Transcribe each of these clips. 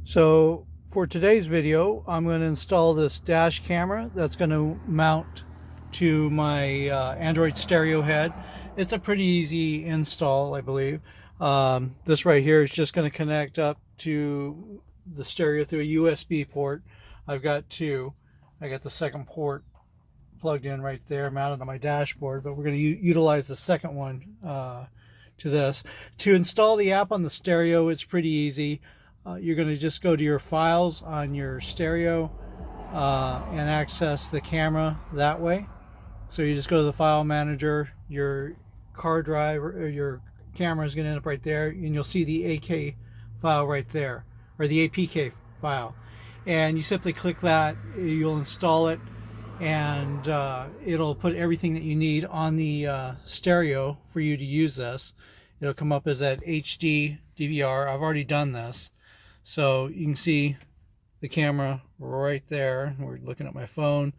So for today's video, I'm going to install this dash camera that's going to mount to my Android stereo head. It's a pretty easy install, I believe. This right here is just going to connect up to the stereo through a USB port. I've got two. I got the second port plugged in right there, mounted on my dashboard, but we're going to utilize the second one to this. To install the app on the stereo, it's pretty easy. You're going to just go to your files on your stereo and access the camera that way. So you just go to the file manager, your car drive or your camera is going to end up right there, and you'll see the AK file right there, or the APK file. And you simply click that, you'll install it, and it'll put everything that you need on the stereo for you to use this. It'll come up as that HD DVR. I've already done this. So you can see the camera right there. We're looking at my phone.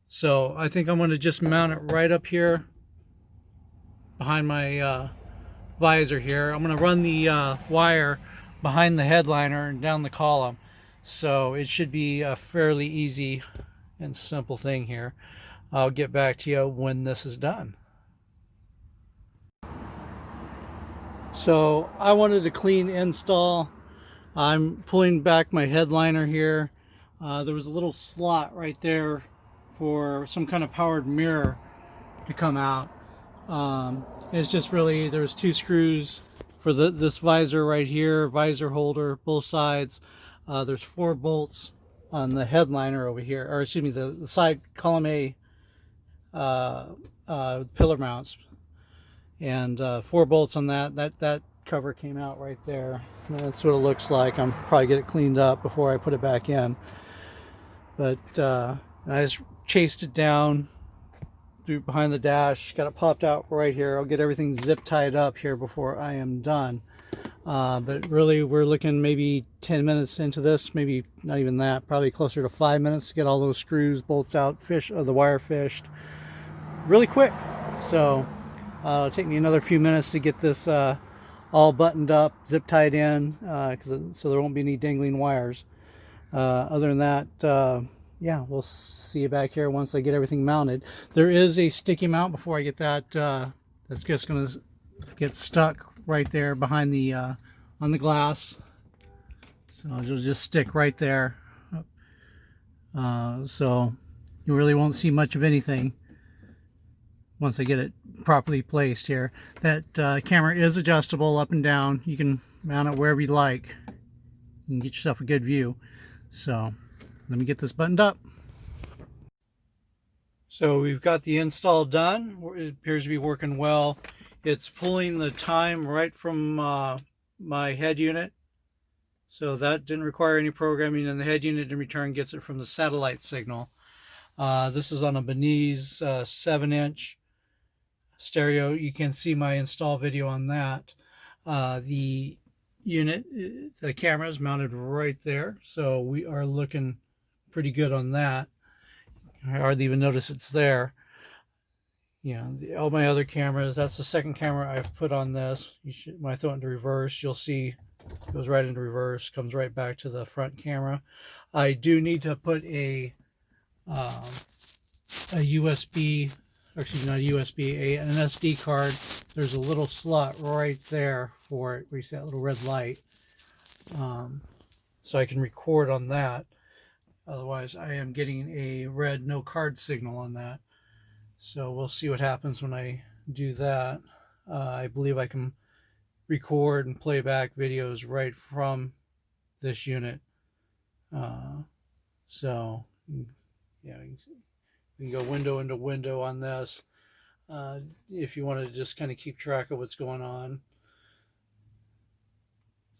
So I think I'm going to just mount it right up here behind my visor here. I'm going to run the wire behind the headliner and down the column. So it should be a fairly easy and simple thing here. I'll get back to you when this is done. So I wanted a clean install. I'm pulling back my headliner here. There was a little slot right there for some kind of powered mirror to come out. It's just really, there's two screws for this visor right here, visor holder, both sides. There's 4 bolts on the headliner over here, or excuse me, the side column A pillar mounts, and 4 bolts on that cover came out right there. That's what it looks like. I'm probably get it cleaned up before I put it back in, but I just chased it down through behind the dash, got it popped out right here. I'll get everything zip tied up here before I am done. But really we're looking maybe 10 minutes into this, maybe not even that, probably closer to 5 minutes to get all those screws, bolts out, the wire fished really quick. So it'll take me another few minutes to get this all buttoned up, zip tied in, so there won't be any dangling wires. Other than that, yeah, we'll see you back here once I get everything mounted. There is a sticky mount before I get that. That's just going to get stuck right there behind the on the glass, so it'll just stick right there. So you really won't see much of anything once I get it properly placed here. That camera is adjustable up and down. You can mount it wherever you like. You can get yourself a good view. So let me get this buttoned up. So we've got the install done. It appears to be working well. It's pulling the time right from my head unit. So that didn't require any programming, and the head unit in return gets it from the satellite signal. This is on a Binize 7-inch stereo. You can see my install video on that. The unit, the camera is mounted right there, so we are looking pretty good on that. I hardly even notice it's there. All my other cameras, that's the second camera I've put on this. When I throw it into reverse, you'll see it goes right into reverse, comes right back to the front camera. I do need to put a USB, or excuse me, not a USB, an SD card. There's a little slot right there for it where you see that little red light, so I can record on that. Otherwise I am getting a red no card signal on that. So we'll see what happens when I do that. I believe I can record and play back videos right from this unit. So yeah, we can go window into window on this if you want to just kind of keep track of what's going on.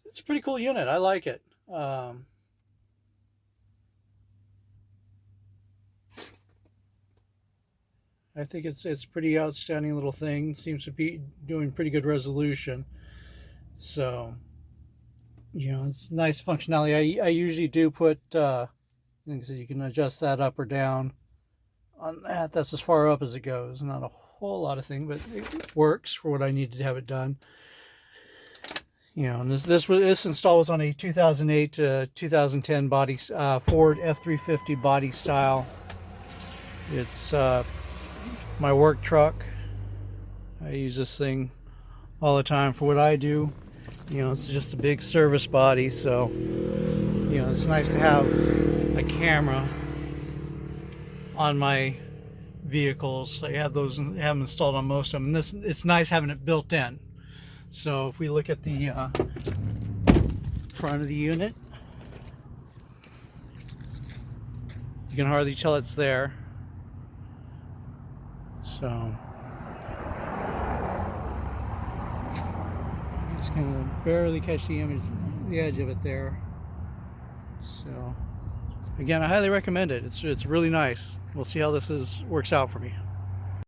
It's a pretty cool unit. I like it. I think it's pretty outstanding little thing. Seems to be doing pretty good resolution. So, it's nice functionality. I usually do put, you can adjust that up or down on that. That's as far up as it goes. Not a whole lot of things, but it works for what I need to have it done. And this install was on a 2008 to 2010 body Ford F350 body style. It's my work truck. I use this thing all the time for what I do. It's just a big service body, so it's nice to have a camera on my vehicles. I have them installed on most of them. And it's nice having it built in. So if we look at the front of the unit, you can hardly tell it's there. So just kind of barely catch the edge of it there. So again, I highly recommend it. It's really nice. We'll see how this works out for me.